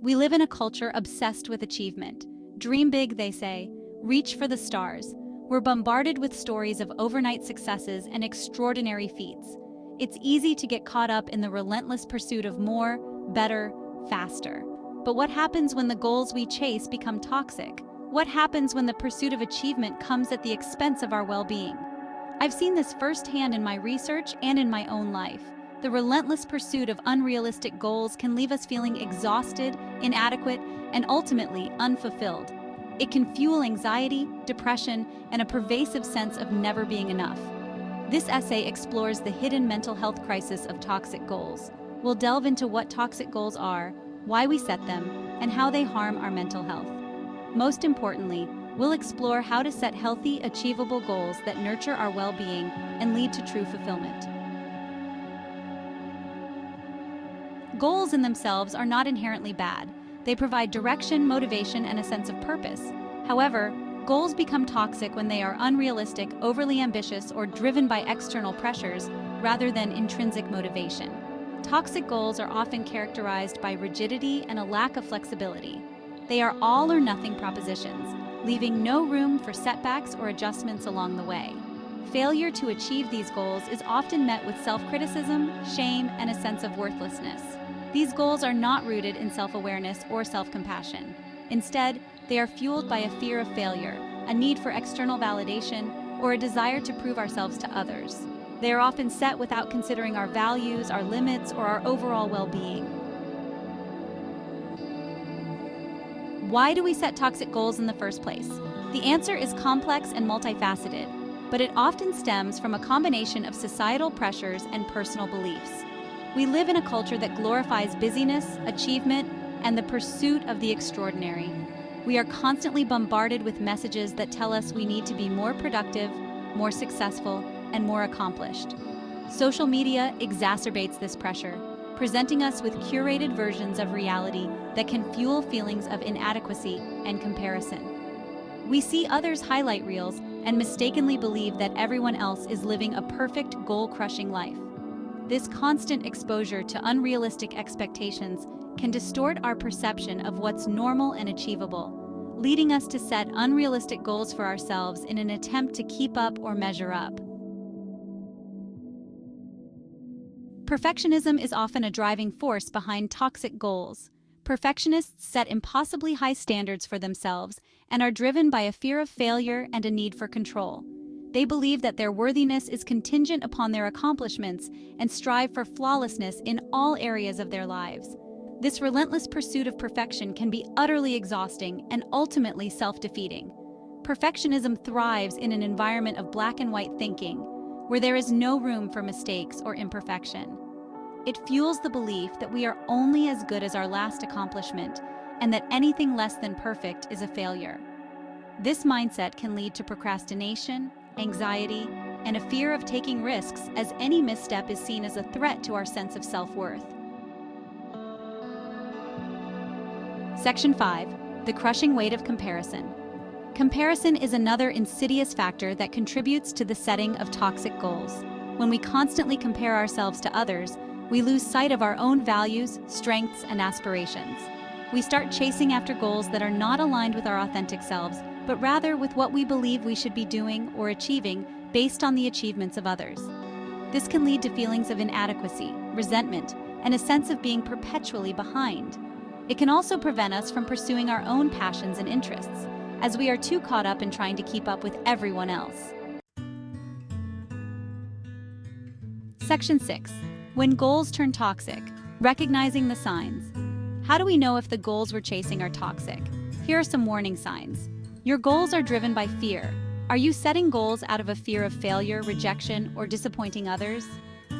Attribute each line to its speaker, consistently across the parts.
Speaker 1: We live in a culture obsessed with achievement. Dream big, they say. Reach for the stars. We're bombarded with stories of overnight successes and extraordinary feats. It's easy to get caught up in the relentless pursuit of more, better, faster. But what happens when the goals we chase become toxic? What happens when the pursuit of achievement comes at the expense of our well-being? I've seen this firsthand in my research and in my own life. The relentless pursuit of unrealistic goals can leave us feeling exhausted, inadequate, and ultimately unfulfilled. It can fuel anxiety, depression, and a pervasive sense of never being enough. This essay explores the hidden mental health crisis of toxic goals. We'll delve into what toxic goals are, why we set them, and how they harm our mental health. Most importantly, we'll explore how to set healthy, achievable goals that nurture our well-being and lead to true fulfillment. Goals in themselves are not inherently bad. They provide direction, motivation, and a sense of purpose. However, goals become toxic when they are unrealistic, overly ambitious, or driven by external pressures rather than intrinsic motivation. Toxic goals are often characterized by rigidity and a lack of flexibility. They are all or nothing propositions, leaving no room for setbacks or adjustments along the way. Failure to achieve these goals is often met with self-criticism, shame, and a sense of worthlessness. These goals are not rooted in self-awareness or self-compassion. Instead, they are fueled by a fear of failure, a need for external validation, or a desire to prove ourselves to others. They are often set without considering our values, our limits, or our overall well-being. Why do we set toxic goals in the first place? The answer is complex and multifaceted, but it often stems from a combination of societal pressures and personal beliefs. We live in a culture that glorifies busyness, achievement, and the pursuit of the extraordinary. We are constantly bombarded with messages that tell us we need to be more productive, more successful, and more accomplished. Social media exacerbates this pressure, presenting us with curated versions of reality that can fuel feelings of inadequacy and comparison. We see others' highlight reels and mistakenly believe that everyone else is living a perfect, goal-crushing life. This constant exposure to unrealistic expectations can distort our perception of what's normal and achievable, leading us to set unrealistic goals for ourselves in an attempt to keep up or measure up. Perfectionism is often a driving force behind toxic goals. Perfectionists set impossibly high standards for themselves and are driven by a fear of failure and a need for control. They believe that their worthiness is contingent upon their accomplishments and strive for flawlessness in all areas of their lives. This relentless pursuit of perfection can be utterly exhausting and ultimately self-defeating. Perfectionism thrives in an environment of black and white thinking, where there is no room for mistakes or imperfection. It fuels the belief that we are only as good as our last accomplishment and that anything less than perfect is a failure. This mindset can lead to procrastination, anxiety, and a fear of taking risks, as any misstep is seen as a threat to our sense of self-worth. Section 5. The crushing weight of comparison. Comparison is another insidious factor that contributes to the setting of toxic goals. When we constantly compare ourselves to others, we lose sight of our own values, strengths, and aspirations. We start chasing after goals that are not aligned with our authentic selves, but rather with what we believe we should be doing or achieving based on the achievements of others. This can lead to feelings of inadequacy, resentment, and a sense of being perpetually behind. It can also prevent us from pursuing our own passions and interests, as we are too caught up in trying to keep up with everyone else. Section 6. When goals turn toxic, recognizing the signs. How do we know if the goals we're chasing are toxic? Here are some warning signs. Your goals are driven by fear. Are you setting goals out of a fear of failure, rejection, or disappointing others?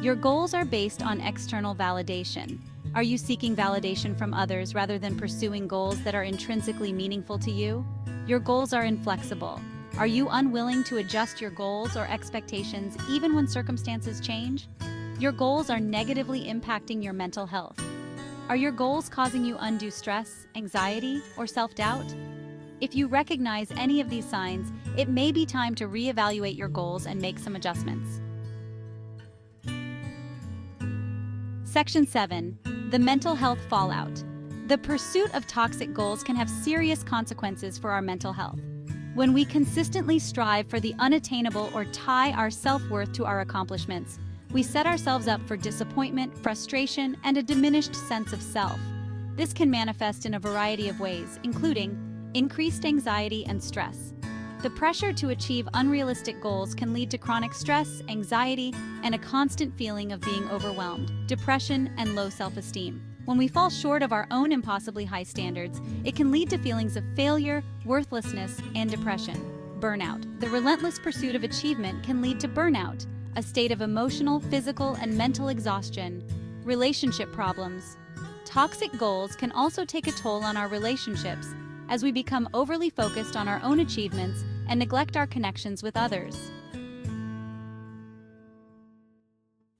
Speaker 1: Your goals are based on external validation. Are you seeking validation from others rather than pursuing goals that are intrinsically meaningful to you? Your goals are inflexible. Are you unwilling to adjust your goals or expectations even when circumstances change? Your goals are negatively impacting your mental health. Are your goals causing you undue stress, anxiety, or self-doubt? If you recognize any of these signs, it may be time to reevaluate your goals and make some adjustments. Section 7. The mental health fallout. The pursuit of toxic goals can have serious consequences for our mental health. When we consistently strive for the unattainable or tie our self-worth to our accomplishments, we set ourselves up for disappointment, frustration, and a diminished sense of self. This can manifest in a variety of ways, including increased anxiety and stress. The pressure to achieve unrealistic goals can lead to chronic stress, anxiety, and a constant feeling of being overwhelmed, depression, and low self-esteem. When we fall short of our own impossibly high standards, it can lead to feelings of failure, worthlessness, and depression. Burnout. The relentless pursuit of achievement can lead to burnout, a state of emotional, physical, and mental exhaustion. Relationship problems. Toxic goals can also take a toll on our relationships as we become overly focused on our own achievements and neglect our connections with others.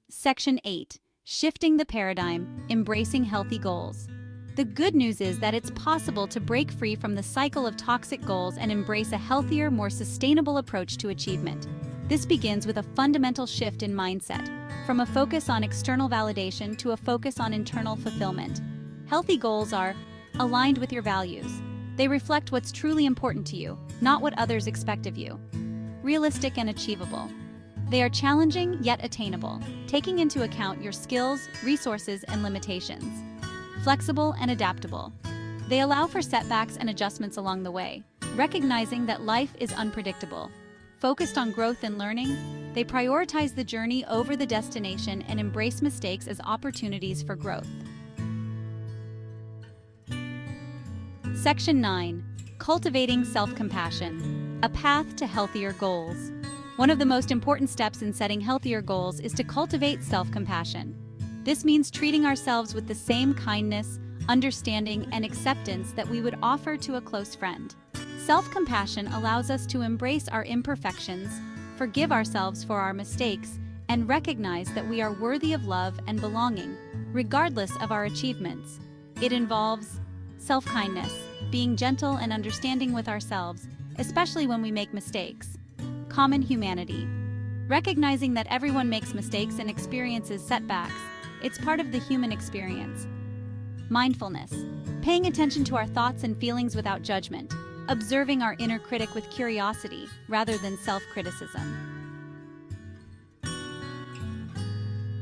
Speaker 1: Section 8. Shifting the paradigm, embracing healthy goals. The good news is that it's possible to break free from the cycle of toxic goals and embrace a healthier, more sustainable approach to achievement. This begins with a fundamental shift in mindset, from a focus on external validation to a focus on internal fulfillment. Healthy goals are aligned with your values. They reflect what's truly important to you, not what others expect of you. Realistic and achievable. They are challenging yet attainable, taking into account your skills, resources, and limitations. Flexible and adaptable. They allow for setbacks and adjustments along the way, recognizing that life is unpredictable. Focused on growth and learning, they prioritize the journey over the destination and embrace mistakes as opportunities for growth. Section 9. Cultivating self-compassion. A path to healthier goals. One of the most important steps in setting healthier goals is to cultivate self-compassion. This means treating ourselves with the same kindness, understanding, and acceptance that we would offer to a close friend. Self-compassion allows us to embrace our imperfections, forgive ourselves for our mistakes, and recognize that we are worthy of love and belonging, regardless of our achievements. It involves self-kindness, being gentle and understanding with ourselves, especially when we make mistakes. Common humanity. Recognizing that everyone makes mistakes and experiences setbacks, it's part of the human experience. Mindfulness. Paying attention to our thoughts and feelings without judgment, observing our inner critic with curiosity rather than self-criticism.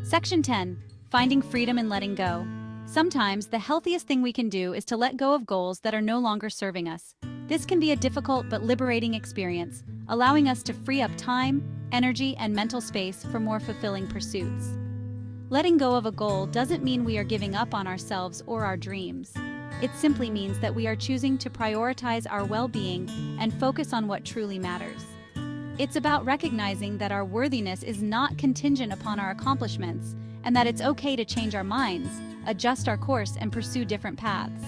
Speaker 1: Section 10. Finding freedom and letting go. Sometimes the healthiest thing we can do is to let go of goals that are no longer serving us. This can be a difficult but liberating experience, allowing us to free up time, energy, and mental space for more fulfilling pursuits. Letting go of a goal doesn't mean we are giving up on ourselves or our dreams. It simply means that we are choosing to prioritize our well-being and focus on what truly matters. It's about recognizing that our worthiness is not contingent upon our accomplishments, and that it's okay to change our minds, adjust our course, and pursue different paths.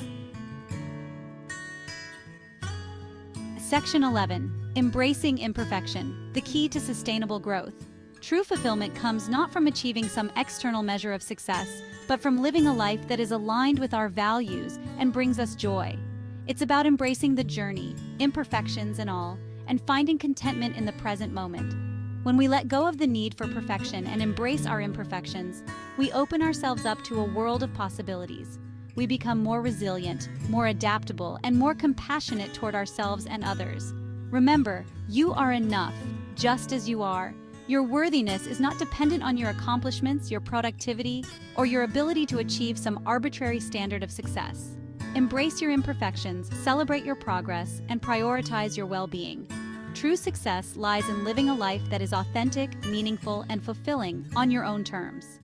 Speaker 1: Section 11. Embracing imperfection, the key to sustainable growth. True fulfillment comes not from achieving some external measure of success, but from living a life that is aligned with our values and brings us joy. It's about embracing the journey, imperfections and all, and finding contentment in the present moment. When we let go of the need for perfection and embrace our imperfections, we open ourselves up to a world of possibilities. We become more resilient, more adaptable, and more compassionate toward ourselves and others. Remember, you are enough, just as you are. Your worthiness is not dependent on your accomplishments, your productivity, or your ability to achieve some arbitrary standard of success. Embrace your imperfections, celebrate your progress, and prioritize your well-being. True success lies in living a life that is authentic, meaningful, and fulfilling on your own terms.